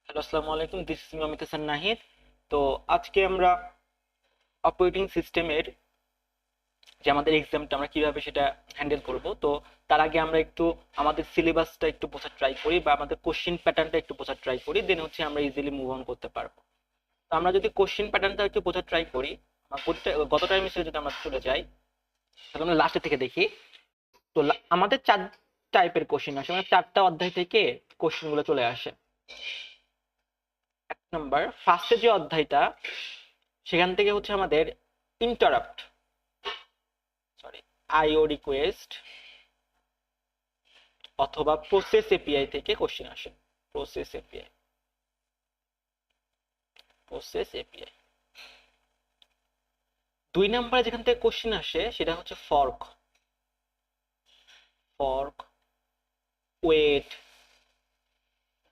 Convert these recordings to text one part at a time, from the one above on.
Hello, আসসালামু আলাইকুম। This is Amit Hasan Nahid. তো আজকে আমরা অপারেটিং সিস্টেমের যে আমাদের এক্সামটা আমরা কিভাবে সেটা হ্যান্ডেল করব। তো তার আগে আমরা একটু আমাদের সিলেবাসটা একটু বোঝার ট্রাই করি বা আমাদের কোশ্চেন প্যাটার্নটা একটু বোঝার ট্রাই করি, দেন হচ্ছে আমরা ইজিলি মুভ অন করতে পারবো। তো আমরা যদি কোশ্চেন প্যাটার্নটা একটু বোঝার ট্রাই করি, গত টাইমের সাথে যদি আমরা চলে যাই, তাহলে আমরা লাস্টের থেকে দেখি। তো আমাদের চার টাইপের কোশ্চেন আসে, মানে চারটা অধ্যায় থেকে কোশ্চেন গুলো চলে আসে। এক নম্বর ফার্স্টে যে অধ্যায়টা, সেখান থেকে হচ্ছে আমাদের ইন্টারাপ্ট, সরি, আইও রিকোয়েস্ট অথবা প্রসেস এপিআই থেকে কোশ্চেন আসে। Process API, process API. দুই নম্বরে যেখান থেকে কোশ্চেন আসে সেটা হচ্ছে ফর্ক, ফর্ক, ওয়েট,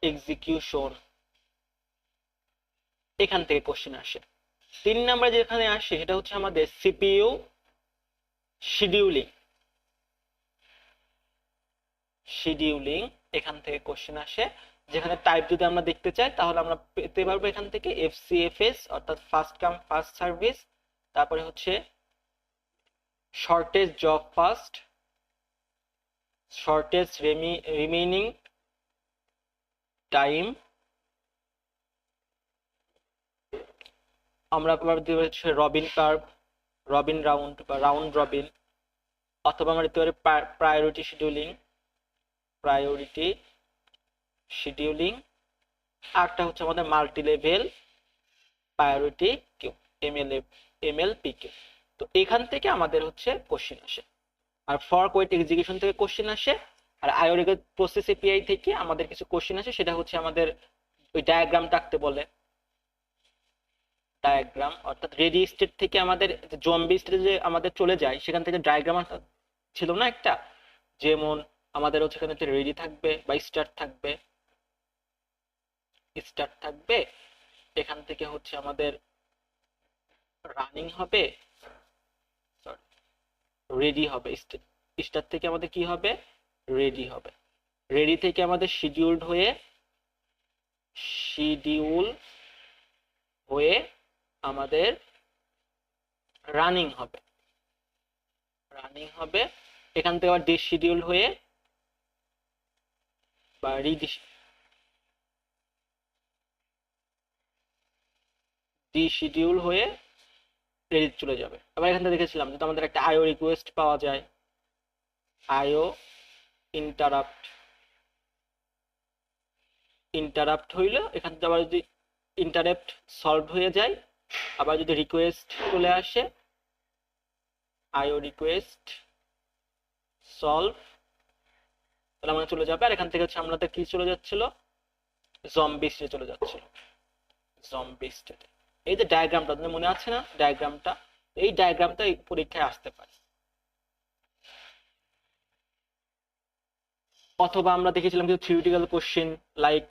এক্সিকিউশন, এখান থেকে কোশ্চেন আসে। তিন নম্বরে যেখানে আসে সেটা হচ্ছে আমাদের সিপিইউ শিডিউলিং, শিডিউলিং এখান থেকে কোশ্চেন আসে। যেখানে টাইপ যদি আমরা দেখতে চাই তাহলে আমরা পেতে পারবো এখান থেকে এফসিএফএস অর্থাৎ ফার্স্ট কাম ফার্স্ট সার্ভিস, তারপরে হচ্ছে shortage job first, shortage remaining time, আমরা আবার দিতে পারি হচ্ছে রবিন কার্ভ, রবিন রাউন্ড বা রাউন্ড রবিন, অথবা আমরা দিতে পারি প্রায়োরিটি শিডিউলিং, প্রায়োরিটি শিডিউলিং। আরটা হচ্ছে আমাদের multi level priority queue, MLP queue. তো এখান থেকে আমাদের হচ্ছে কোশ্চেন আসে। আর ফর্ক ওয়েট এক্সিকিউশন থেকে কোশ্চেন আসে। আর আইওরিক প্রসেস এপিআই থেকে আমাদের কিছু কোশ্চেন আসে, সেটা হচ্ছে আমাদের ওই ডায়াগ্রামটা আঁকতে বলে। ডায়াগ্রাম অর্থাৎ রেডি স্টেট থেকে আমাদের জম্বি স্টেটে যে আমাদের চলে যায়, সেখান থেকে ডায়াগ্রাম ছিল না একটা, যেমন আমাদের হচ্ছে এখানে রেডি থাকবে বা স্টার্ট থাকবে, স্টার্ট থাকবে, এখান থেকে হচ্ছে আমাদের রানিং হবে, সরি, রেডি হবে। স্টার্ট থেকে আমাদের কি হবে, রেডি হবে। রেডি থেকে আমাদের শিডিউলড হয়ে, শিডিউল হয়ে আমাদের রানিং হবে, রানিং হবে। এখান থেকে আবার ডিশিডিউল হয়ে বা ডিশিডিউল হয়ে রেডি চলে যাবে। আবার এখান থেকে দেখেছিলাম যদি আমাদের একটা আইও রিকোয়েস্ট পাওয়া যায়, আইও ইন্টারাপ্ট, ইন্টারাপ্ট হইলো এখান থেকে আবার যদি ইন্টারাপ্ট সলভ হয়ে যায়, আবার যদি রিকোয়েস্ট চলে আসে, আইও রিকোয়েস্ট সলভ, তাহলে আমাদের চলে যাবে। আর এখান থেকে হচ্ছে আমাদের কি চলে যাচ্ছিল, জম্বি স্টেটে চলে যাচ্ছিল, জম্বি স্টেটে। এই যে ডায়াগ্রামটা আপনাদের মনে আছে না, ডায়াগ্রামটা, এই ডায়াগ্রামটা এই পরীক্ষায় আসতে পারে। অথবা আমরা দেখেছিলাম কিছু থিওরিটিক্যাল কোশ্চেন, লাইক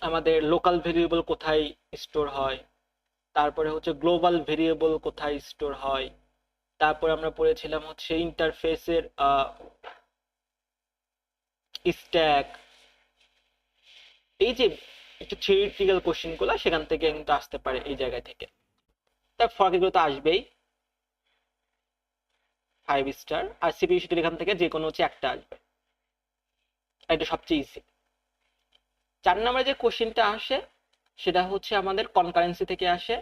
আমাদের লোকাল ভেরিয়েবল কোথায় স্টোর হয়, তারপরে হচ্ছে গ্লোবাল ভেরিয়েবল কোথায় স্টোর হয়, তারপরে আমরা পড়েছিলাম হচ্ছে ইন্টারফেসের স্ট্যাক। এই যে একটু থিওরিটিক্যাল কোশ্চেন গুলো সেখান থেকে কিন্তু আসতে পারে এই জায়গা থেকে। তার ফর্ক এগুলো তো আসবেই, 5 স্টার। আর সিপিইউ শিটের এখান থেকে যে কোনো হচ্ছে একটা আসবে, এটা সবচেয়ে ইজি। 4 নম্বরে যে কোশ্চেনটা আসে সেটা হচ্ছে আমাদের কনকারেন্সি থেকে আসে,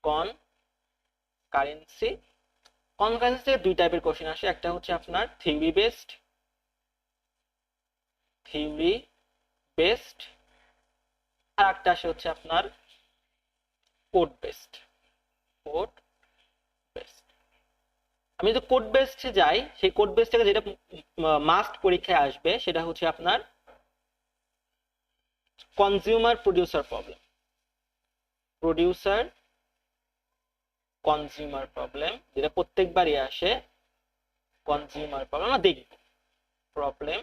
কনকারেন্সি। কনকারেন্সি থেকে দুই টাইপের কোশ্চেন আসে, একটা হচ্ছে আপনার থিওরি বেসড, থিওরি বেসড, আর একটা আসে হচ্ছে আপনার কোড বেসড, কোড বেসড। আমি যদি কোড বেসড যাই, সেই কোড বেসড থেকে যেটা মাস্ট পরীক্ষায় আসবে সেটা হচ্ছে আপনার consumer producer problem, producer consumer problem, যেটা প্রত্যেকবারই আসে। কনজিউমার প্রবলেম আমরা দেখব, প্রবলেম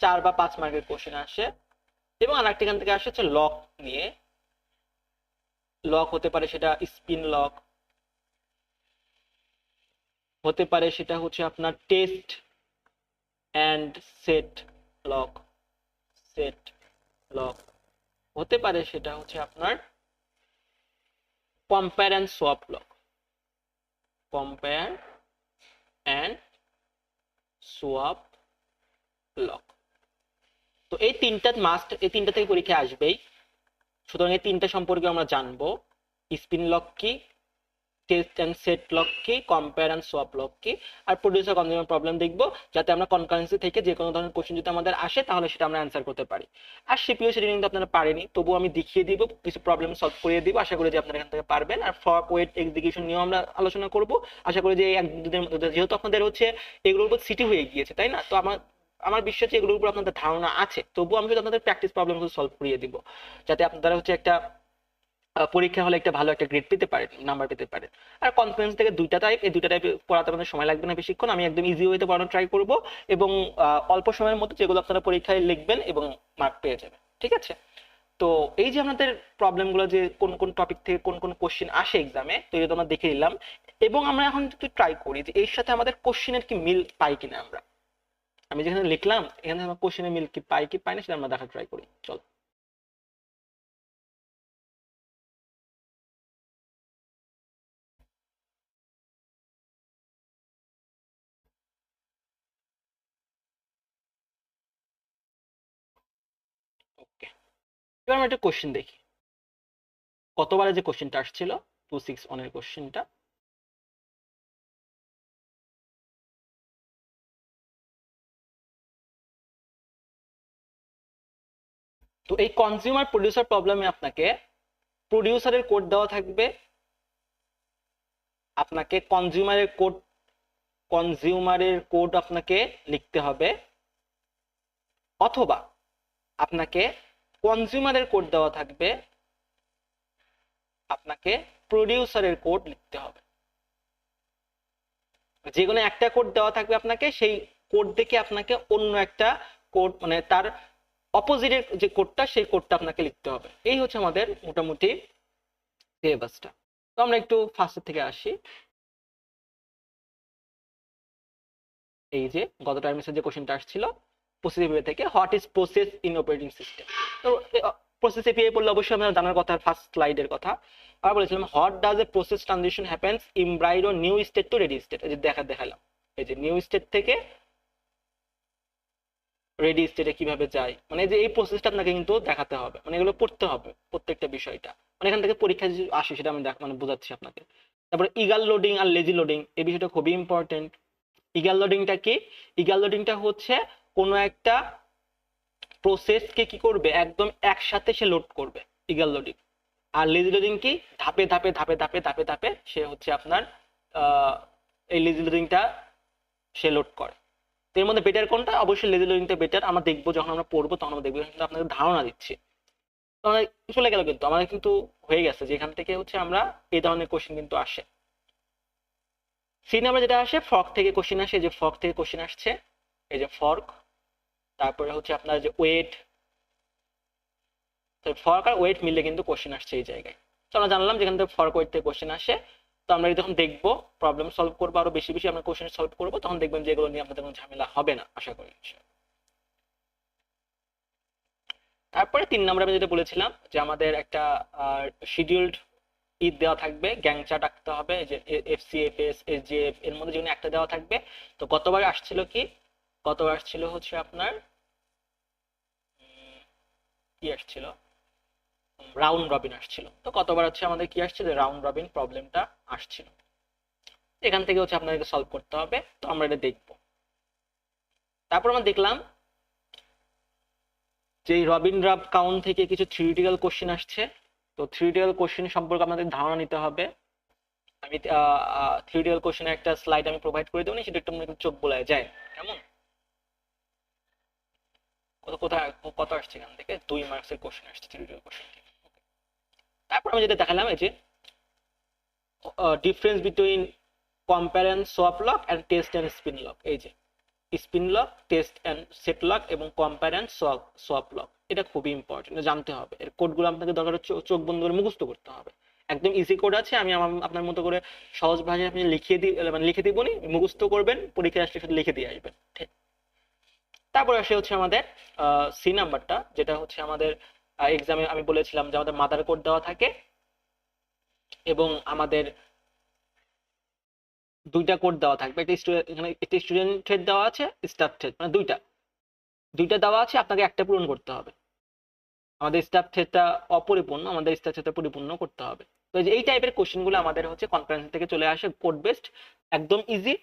4 বা 5 মার্কের কোশ্চেন আসে। এবং আরেকটা এখান থেকে আসে হচ্ছে লক নিয়ে। লক হতে পারে সেটা স্পিন লক, হতে পারে সেটা হচ্ছে আপনার test and set lock, set lock হতে পারে সেটা হচ্ছে আপনার compare and swap lock, compare and swap lock. তো এই তিনটা মাস্ট, এই তিনটা থেকে পরীক্ষা আসবেই। সুতরাং এই তিনটা সম্পর্কে আমরা জানবো, স্পিন লক কি, টেস্ট এন্ড সেট লক কি, কম্পেয়ার এন্ড সোয়াপ লক কি, আর প্রোডিউসার কনজিউমার প্রবলেম দেখবো, যাতে আমরা কনকারেন্সি থেকে যে কোনো ধরনের কোশ্চেন যদি আমাদের আসে তাহলে সেটা আমরা অ্যান্সার করতে পারি। আর সিপিইউ সেটা কিন্তু আপনারা পারেনি, তবুও আমি দেখিয়ে দিব, কিছু প্রবলেম সলভ করিয়ে দিব, আশা করি যে আপনারা এখান থেকে পারবেন। আর ফর্ক ওয়েট এক্সিকিউশন নিয়েও আমরা আলোচনা করব, আশা করি যে এই এক দুদিনের মধ্যে, যেহেতু আপনাদের হচ্ছে এগুলোর উপর সিটি হয়ে গিয়েছে তাই না, তো আমার আমার বিশ্বাস যে এগুলোর উপর আপনাদের ধারণা আছে, তবুও আমি শুধু আপনাদের প্র্যাকটিস প্রবলেম সলভ করিয়ে দিব, যাতে আপনারা হচ্ছে একটা পরীক্ষা হলে একটা ভালো একটা গ্রেড পেতে পারেন, নাম্বার পেতে পারেন। আর কনফারেন্স থেকে দুইটা টাইপ, এই দুইটা টাইপে পড়াতে আমাদের সময় লাগবে না বেশিক্ষণ, আমি একদম ইজি ওয়েতে পড়ানোর ট্রাই করব, এবং অল্প সময়ের মধ্যে যেগুলো আপনারা পরীক্ষায় লিখবেন এবং মার্ক পেয়ে যাবেন, ঠিক আছে? তো এই যে আপনাদের প্রবলেমগুলো, যে কোন কোন টপিক থেকে কোন কোন কোশ্চেন আসে এক্সামে, তো এটা আমরা দেখে নিলাম, এবং আমরা এখন একটু ট্রাই করি যে এর সাথে আমাদের কোশ্চেনের কি মিল পাই কিনা আমরা। আমি যেখানে লিখলাম এখানে আমার কোশ্চেনের মিল কি পাই না সেটা আমরা দেখার ট্রাই করি, চল। ওকে, এবার আমরা একটা কোশ্চেন দেখি। কতবারে যে কোশ্চেনটা আসছিল 261 এর কোশ্চেনটা, তো এই কনজিউমার প্রোডিউসার প্রবলেমে আপনাকে প্রোডিউসারের কোড দেওয়া থাকবে, আপনাকে কনজিউমারের কোড আপনাকে লিখতে হবে, অথবা আপনাকে কনজিউমারের কোড দেওয়া থাকবে, আপনাকে প্রোডিউসারের কোড লিখতে হবে। যে কোনো একটা কোড দেওয়া থাকবে আপনাকে, সেই কোড দেখে আপনাকে অন্য একটা কোড, মানে তার অপোজিটের যে কোডটা, সেই কোডটা আপনাকে লিখতে হবে। এই হচ্ছে আমাদের মোটামুটি সিলেবাসটা। তো আমরা একটু ফার্স্টের থেকে আসি। এই যে গত টাইমের যে কোশ্চেনটা আসছিল প্রসেস এপিআই থেকে, what is process in operating system. তো প্রসেস এপিআই বললে অবশ্যই আমরা জানার কথা, ফার্স্ট স্লাইডের কথা। আর বলেছিলাম what does a process transition happens এমব্রাইডো new state to ready state. এই যে দেখালাম, এই যে নিউ স্টেট থেকে রেডি স্টেটে কিভাবে যায়, মানে যে এই প্রসেসটা আপনাকে কিন্তু দেখাতে হবে, মানে এগুলো পড়তে হবে প্রত্যেকটা বিষয়টা, মানে এখান থেকে পরীক্ষা যদি আসে সেটা আমি মানে বোঝাচ্ছি আপনাকে। তারপরে ইগাল লোডিং আর লেজি লোডিং, এই বিষয়টা খুবই ইম্পর্টেন্ট। ইগাল লোডিংটা কি? ইগাল লোডিংটা হচ্ছে কোনো একটা প্রসেসকে কি করবে, একদম একসাথে সে লোড করবে, ইগাল লোডিং। আর লেজি লোডিং কি? ধাপে ধাপে ধাপে ধাপে ধাপে ধাপে সে হচ্ছে আপনার এই লেজি লোডিংটা সে লোড করে। তো এর মধ্যে বেটার কোনটা? অবশ্যই লেজি লোডিংটা বেটার, আমরা দেখবো যখন আমরা পড়বো তখন আমরা দেখবো, কিন্তু আপনাদের ধারণা দিচ্ছি। তো আমরা চলে গেল, কিন্তু আমাদের কিন্তু হয়ে গেছে যেখান থেকে হচ্ছে আমরা এই ধরনের কোশ্চেন কিন্তু আসে। সি নাম্বার যেটা আসে, ফর্ক থেকে কোশ্চেন আসে, যে ফর্ক থেকে কোশ্চেন আসছে, এই যে ফর্ক। তারপরে হচ্ছে আপনার যে ওয়েট, ফর্ক আর ওয়েট মিলে কিন্তু কোশ্চেন আসছে এই জায়গায়। তো আমরা জানলাম যেখান থেকে ফর্ক ওয়েট থেকে কোশ্চেন আসে। তো আমরা যখন দেখবো প্রবলেম সলভ করবো, আরো বেশি বেশি আমরা কোশ্চেন সলভ করবো, তখন দেখবেন যে এগুলো নিয়ে আপনাদের কোনো ঝামেলা হবে না, আশা করি। তারপরে 3 নম্বরে আমি যেটা বলেছিলাম যে আমাদের একটা শিডিউলড ঈদ দেওয়া থাকবে, গ্যাং চার্ট আঁকতে হবে, যে এফসিএফএস এসজিএফ এর মধ্যে যেকোনো একটা দেওয়া থাকবে। তো গতবার আসছিল কি, গতবার আসছিল হচ্ছে আপনার কি আসছিল, রাউন্ড রবিন আসছিল। তো কতবার হচ্ছে আমাদের কি আসছিল, রাউন্ড রবিন প্রবলেমটা আসছিল। এখান থেকে হচ্ছে আপনাদেরকে সলভ করতে হবে, তো আমরা এটা দেখবো। তারপর আমরা দেখলাম যে রবিন রাব কাউন্ট থেকে কিছু থিওরিটিক্যাল কোশ্চেন আসছে। তো থিওরিটিক্যাল কোশ্চেন সম্পর্কে আমাদের ধারণা নিতে হবে। আমি থিওরিটিক্যাল কোশ্চেনের একটা স্লাইড আমি প্রোভাইড করে দেবো, সেটা একটু মনে চোখ বোলায় যায় কেমন। কোথায় কত আসছে, এখান থেকে 2 মার্কসের কোশ্চেন আসছে থিওরিটিক্যাল কোশ্চেন থেকে। তারপর আমি যেটা দেখালাম, এই যে difference between compare and swap lock and test and spin lock. এই যে spin lock, test and set lock এবং কম্পেয়ার এন্ড সোয়াপ লক, এটা খুবই ইম্পর্টেন্ট, জানতে হবে। এর কোডগুলো আপনাকে দরকার হচ্ছে চোখ বন্ধ করে মুখস্থ করতে হবে। একদম ইজি কোড আছে, আমি আপনার মতো করে সহজ ভাষায় আপনি লিখিয়ে দিই, মানে লিখে দিব নি, মুখস্থ করবেন, পরীক্ষায় আসলে শুধু লিখে দিয়ে আসবেন, ঠিক। তারপরে আসে হচ্ছে আমাদের সি নাম্বারটা, যেটা হচ্ছে আমাদের এক্সামে আমি বলেছিলাম যে আমাদের মাদার কোড দেওয়া থাকে এবং আমাদের দুইটা কোড দেওয়া থাকবে। একটা স্টুডেন্ট, এখানে একটা স্টুডেন্ট থ্রেড দেওয়া আছে, স্টাফ থ্রেড, মানে দুইটা দুইটা দেওয়া আছে, আপনাকে একটা পূরণ করতে হবে। আমাদের স্টাফ থ্রেডটা অপরিপূর্ণ, আমাদের স্টাফ থ্রেডটা পরিপূর্ণ করতে হবে। তো এই টাইপের কোশ্চেনগুলো আমাদের হচ্ছে কনফারেন্স থেকে চলে আসে, কোড বেসড, একদম ইজি।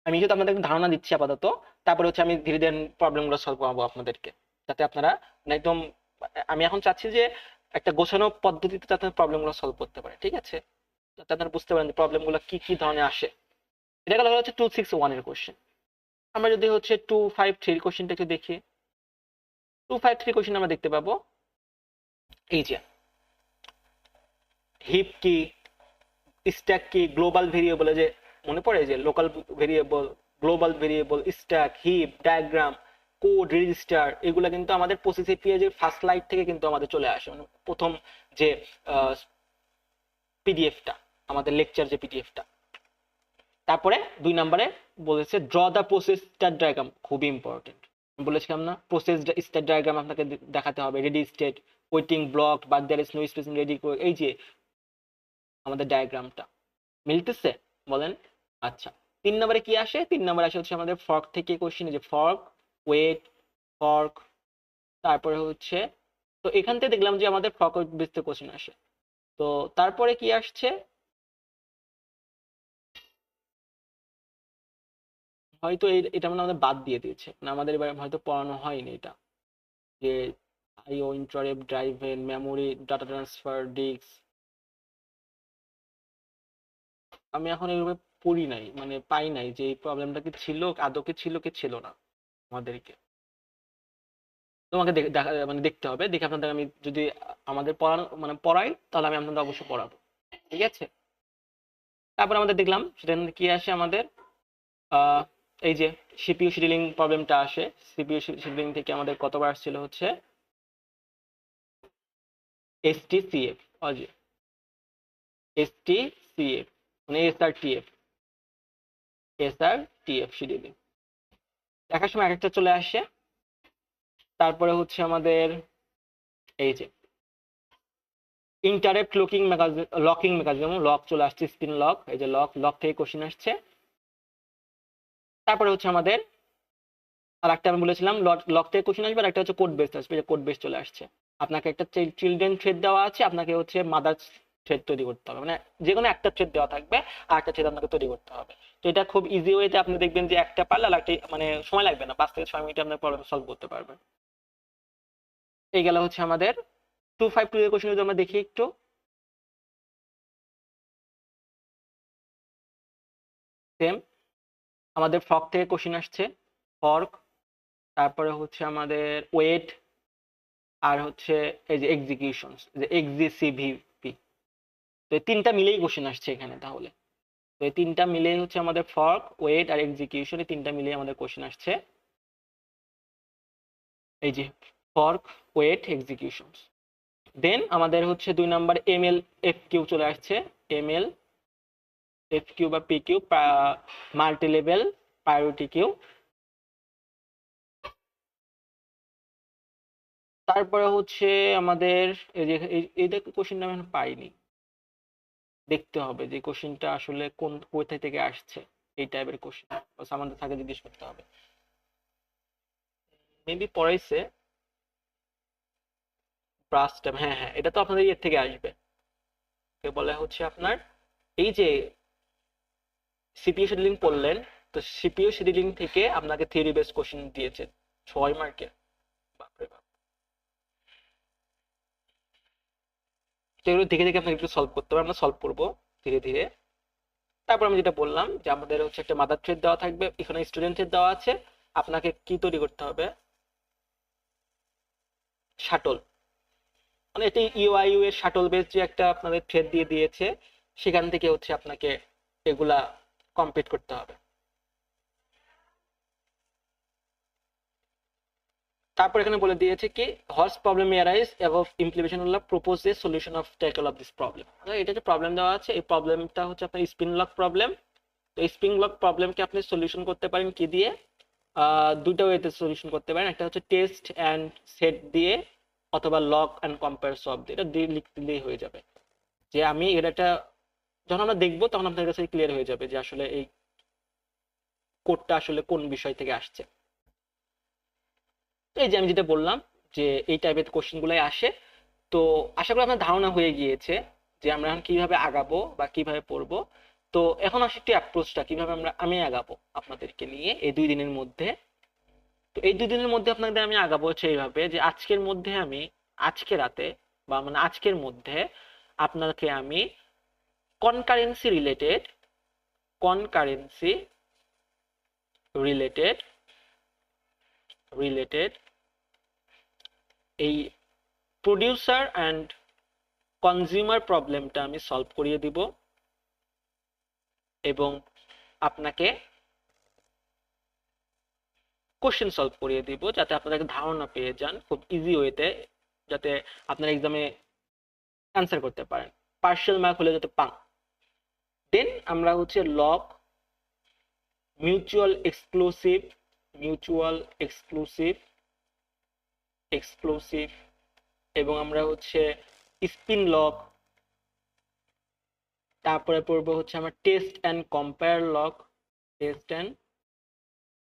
আমি যেহেতু আপনাদের ধারণা দিচ্ছি আপাতত, তারপরে হচ্ছে আমি ধীরে ধীরে প্রবলেমগুলো সলভ করবো আপনাদেরকে, যাতে আপনারা মানে একদম, আমি এখন চাচ্ছি যে একটা গোছানো পদ্ধতিতে যাতে প্রবলেমগুলো সলভ করতে পারে, ঠিক আছে, যাতে আপনারা বুঝতে পারেন যে প্রবলেমগুলো কি কি ধরনের আসে। এটা গেল হচ্ছে 261 এর কোশ্চেন। আমরা যদি হচ্ছে 253 কোশ্চেনটা একটু দেখি, 253 কোশ্চেন আমরা দেখতে পাবো এই যে হিপ কি, স্ট্যাক কি, গ্লোবাল ভেরিয়েবল, যে মনে পড়ে যে local variable, global variable, stack, heap, diagram, code, register, এগুলো কিন্তু আমাদের পঁচিশ এপিএ যে ফার্স্ট স্লাইড থেকে কিন্তু আমাদের চলে আসে, মানে প্রথম যে পিডিএফটা, আমাদের লেকচার যে পিডিএফটা। তারপরে 2 নম্বরে বলেছে draw the process state diagram, খুবই ইম্পর্টেন্ট। বলেছিলাম না, প্রসেস স্টেট ডায়াগ্রাম আপনাকে দেখাতে হবে, ready state, waiting, block, but there is no space ready, এই যে আমাদের ডায়াগ্রামটা মিলতেছে বলেন। আচ্ছা, 3 নম্বরে কি আসে? 3 নম্বরে আসে হচ্ছে আমাদের ফর্ক থেকে কোশ্চেন, যে ফর্ক, ওয়েট, ফর্ক, তারপরে হচ্ছে, তো এখান থেকে দেখলাম যে আমাদের ফর্ক বেসড কোশ্চেন আসে। তো তারপরে কি আসছে, হয়তো এটা মানে আমাদের বাদ দিয়ে দিয়েছে, মানে আমাদের এবার হয়তো পড়ানো হয়নি এটা, যে IO, interrupt, driven, memory, data transfer, disk. আমি এখন এইভাবে পড়ি নাই, মানে পাই নাই যে এই প্রবলেমটা কি ছিল, আদৌ কি ছিল কি ছিল না আমাদেরকে। তোমাকে মানে দেখতে হবে, দেখে আপনাদের আমি যদি আমাদের পড়ানো মানে পড়াই, তাহলে আমি আপনাদের অবশ্যই পড়াবো, ঠিক আছে। তারপর আমাদের দেখলাম সেটা কি আসে আমাদের, আহ এই যে সিপিইউ শিডিউলিং প্রবলেমটা আসে। সিপিইউ শিডিউলিং থেকে আমাদের কতবার আসছিল হচ্ছে এসটিসিএফ, অজে এসটিসিএফ মানে এসআরটিএফ শিডিউলিং দেখার সময় একটা চলে আসে। তারপরে হচ্ছে আমাদের এই যে ইন্টারেপ্ট লকিং মেকানিজম, লক চলে আসছে, স্পিন লক, এই যে লক, লক থেকে কোশ্চেন আসছে। তারপরে হচ্ছে আমাদের আর একটা আমি বলেছিলাম লক থেকে কোশ্চেন আসবে, আর একটা হচ্ছে কোড বেস আসবে, যে কোড বেস চলে আসছে। আপনাকে একটা চিলড্রেন থ্রেড দেওয়া আছে, আপনাকে হচ্ছে মাদার থ্রেড তৈরি করতে হবে, মানে যে কোনো একটা থ্রেড দেওয়া থাকবে আর একটা থ্রেড আপনাকে তৈরি করতে হবে। তো এটা খুব ইজি ওয়েতে আপনি দেখবেন যে একটা পারলে আর একটা, মানে সময় লাগবে না, 5 থেকে 6 মিনিটে আপনার প্রবলেম সলভ করতে পারবেন। এই গেল হচ্ছে আমাদের 252 এর কোশ্চেন। যদি আমরা দেখি একটু, সেম আমাদের ফর্ক থেকে কোশ্চেন আসছে, ফর্ক, তারপরে হচ্ছে আমাদের ওয়েট, আর হচ্ছে এই যে এক্সিকিউশন, যে এক্সিসিভিপি। তো এই তিনটা মিলেই কোশ্চেন আসছে এখানে তাহলে। তো এই তিনটা মিলে হচ্ছে আমাদের ফর্ক, ওয়েট আর এক্সিকিউশন, এই তিনটা মিলে আমাদের কোশ্চেন আসছে, এই যে ফর্ক, ওয়েট, এক্সিকিউশন। দেন আমাদের হচ্ছে 2 নাম্বার এমএল এফ কিউ চলে আসছে, এমএল এফ কিউ বা P Q, multi level priority queue. তারপরে হচ্ছে আমাদের এই যে এইটা কোশ্চেনটা আমি এখন পাইনি, দেখতে হবে যে কোশ্চেনটা আসলে কোথা থেকে আসছে, এই টাইপের কোশ্চেন আমাদের থাকে জিজ্ঞেস করতে হবে, মেবি পড়াইছে ব্রাস ট্যাব, হ্যাঁ হ্যাঁ, এটা তো আপনাদের ইয়ে থেকে আসবে, বলে হচ্ছে আপনার এই যে সিপিইউ শিডিউলিং পড়লেন, তো সিপিইউ শিডিউলিং থেকে আপনাকে থিওরি বেসড কোশ্চেন দিয়েছে 6 মার্কের, বাপরে বাপ। তো এগুলো দেখে দেখে আপনাকে একটু সলভ করতে হবে, আমরা সলভ করবো ধীরে ধীরে। তারপর আমি যেটা বললাম যে আমাদের হচ্ছে একটা মাদার থ্রেড দেওয়া থাকবে, এখানে স্টুডেন্ট থ্রেড দেওয়া আছে, আপনাকে কি তৈরি করতে হবে, শাটল, মানে এটি ইউআইইউ এর শাটল বেস যে একটা আপনাদের থ্রেড দিয়ে দিয়েছে, সেখান থেকে হচ্ছে আপনাকে এগুলা কমপ্লিট করতে হবে। তারপর এখানে বলে দিয়েছে কি হর্স প্রবলেম অ্যারাইজ অ্যাবভ ইমপ্লিমেন্টেশন হল propose a solution of tackle of this problem. এটা যে প্রবলেম দেওয়া আছে, এই প্রবলেমটা হচ্ছে আপনার স্পিন লক প্রবলেম। তো স্পিন লক প্রবলেমকে আপনি সলিউশন করতে পারেন কি দিয়ে, দুটো ওয়েতে সলিউশন করতে পারেন। একটা হচ্ছে টেস্ট অ্যান্ড সেট দিয়ে অথবা লগ অ্যান্ড কম্পেয়ার সলভ দিয়ে, এটা দিয়ে লিখলেই হয়ে যাবে। যে আমি এটা যখন আমরা দেখবো তখন আপনাদের কাছে ক্লিয়ার হয়ে যাবে যে আসলে এই কোডটা আসলে কোন বিষয় থেকে আসছে। তো এই যে আমি যেটা বললাম যে এই টাইপের কোশ্চেন গুলাই আসে। তো আশা করি আপনার ধারণা হয়ে গিয়েছে যে আমরা এখন কিভাবে আগাবো বা কিভাবে পড়বো। তো এখন আসে একটি অ্যাপ্রোচটা কিভাবে আমি আগাবো আপনাদেরকে নিয়ে এই 2 দিনের মধ্যে। তো এই 2 দিনের মধ্যে আপনাদের আমি আগাবো হচ্ছে এইভাবে যে আজকের মধ্যে আমি আজকে রাতে বা মানে আজকের মধ্যে আপনাকে আমি concurrency related concurrency related related এই প্রডিউসার অ্যান্ড কনজিউমার প্রবলেমটা আমি সলভ করিয়ে দিব এবং আপনাকে কোশ্চেন সলভ করিয়ে দিব যাতে আপনারা একটা ধারণা পেয়ে যান খুব ইজি ওয়েতে, যাতে আপনারা এক্সামে অ্যান্সার করতে পারেন, পার্শিয়াল মার্ক হলে যাতে পান। দেন আমরা হচ্ছে lock, mutual exclusive mutual exclusive exclusive এবং আমরা হচ্ছে স্পিন লগ, তারপরে পড়বো হচ্ছে আমরা test and compare lock, test and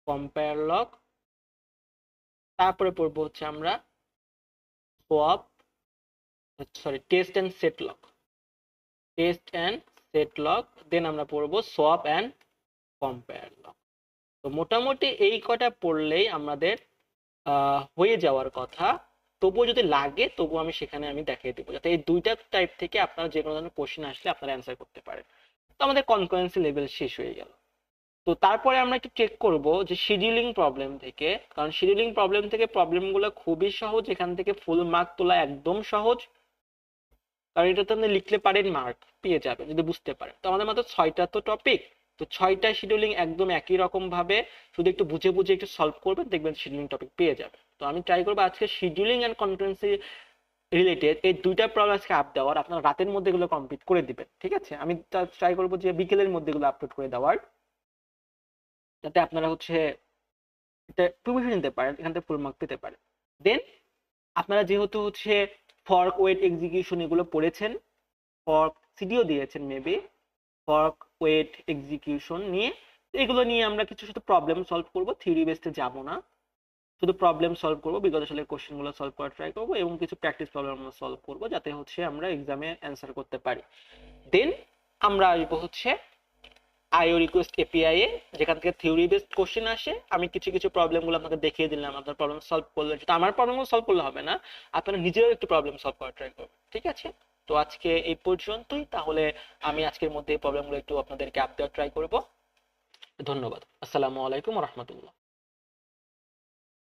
compare lock, তারপরে পড়বো হচ্ছে আমরা swap sorry test and set lock, test and set lock, then আমরা পড়বো সোয়াপ অ্যান্ড কম্পেয়ার লগ। তো মোটামুটি এই কটা পড়লেই আমাদের হয়ে যাওয়ার কথা। তবুও যদি লাগে তবুও আমি সেখানে আমি দেখিয়ে দেবো যাতে এই দুইটা টাইপ থেকে আপনারা যে কোনো ধরনের কোশ্চেন আসলে আপনারা অ্যান্সার করতে পারেন। তো আমাদের কনকারেন্সি লেভেল শেষ হয়ে গেল। তো তারপরে আমরা একটু চেক করব যে শিডিউলিং প্রবলেম থেকে, কারণ শিডিউলিং প্রবলেম থেকে প্রবলেমগুলো খুবই সহজ, এখান থেকে ফুল মার্ক তোলা একদম সহজ, কারণ এটা তো আপনি লিখলে পারেন মার্ক পেয়ে যাবেন যদি বুঝতে পারেন। তো আমাদের মাত্র 6টা তো টপিক, তো 6টা শিডিউলিং একদম একই রকম ভাবে শুধু একটু বুঝে বুঝে একটু সলভ করবেন, দেখবেন শিডিউলিং টপিক পেয়ে যাবে। তো আমি ট্রাই করবো আজকে শিডিউলিং অ্যান্ড কনকারেন্সি রিলেটেড এই দুইটা প্রবলেম আজকে আপ দেওয়ার, আপনারা রাতের মধ্যে এগুলো কমপ্লিট করে দিবেন, ঠিক আছে? আমি ট্রাই করবো যে বিকেলের মধ্যে এগুলো আপলোড করে দেওয়ার, যাতে আপনারা হচ্ছে এটা প্রিপারেশন নিতে পারেন, এখান থেকে ফুল মার্ক পেতে পারেন। দেন আপনারা যেহেতু হচ্ছে ফর্ক ওয়েট এক্সিকিউশন এগুলো পড়েছেন, ফর্ক সিডিও দিয়েছেন মেবি, ফর্ক ওয়েট এক্সিকিউশন নিয়ে, এগুলো নিয়ে আমরা কিছু শুধু প্রবলেম সলভ করব, থিওরি বেসতে যাব না, শুধু প্রবলেম সলভ করব, বিগত সালের কোশ্চেনগুলো সলভ করার ট্রাই করব এবং কিছু প্র্যাকটিস প্রবলেম আমরা সলভ করব যাতে হচ্ছে আমরা এক্সামে অ্যান্সার করতে পারি। দেন আমরা আসবো হচ্ছে আইও রিকোয়েস্ট এপিআই এ, যেখান থেকে থিওরি বেসড কোশ্চেন আসে। আমি কিছু কিছু প্রবলেমগুলো আপনাকে দেখিয়ে দিলাম, আপনার প্রবলেম সলভ করলে, যেটা আমার প্রবলেমগুলো সলভ করলে হবে না, আপনারা নিজেরাও একটু প্রবলেম সলভ করার ট্রাই করবেন, ঠিক আছে? তো আজকে এই পর্যন্তই, তাহলে আমি আজকের মধ্যে এই প্রবলেমগুলো একটু আপনাদেরকে আপ দেওয়ার ট্রাই করব। ধন্যবাদ। আসসালামু আলাইকুম ওয়া রাহমাতুল্লাহ।